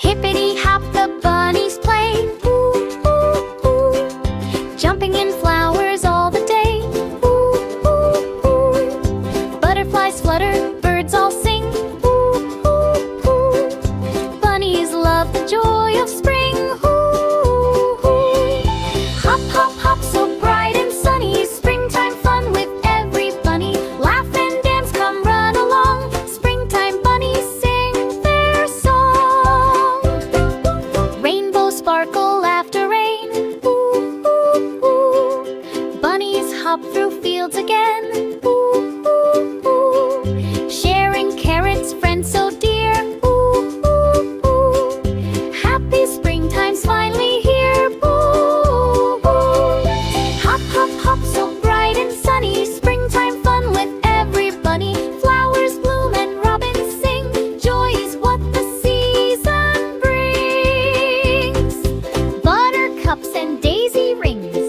Hippity hop, the bunnies play. Ooh, ooh, ooh. Jumping in flowers all the day. Ooh, ooh, ooh. Butterflies flutter, birds all sing. Ooh, ooh, ooh. Bunnies love the joy of spring. Ooh, ooh. Hop, hop, hop, so bright and sunny. Springtime fun with every bunny. Laugh and dance, come run along. Springtime bunnies sing their song. Rainbows sparkle after rain. Ooh, ooh, ooh. Bunnies hop through fields again. Ooh, ooh, ooh. Sharing carrots, friends so dear. Ooh, ooh, ooh. Happy springtime's finally here. Ooh, ooh. Hop, hop, hop, so bright and sunny. Springtime fun with every bunny. Flowers bloom and robins sing. Joy is what the season brings. Buttercups and daisy rings.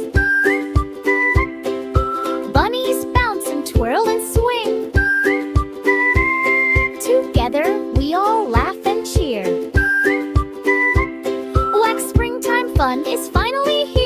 Bunnies bounce and twirl and swing. Together we all laugh and cheer. Like springtime fun is finally here.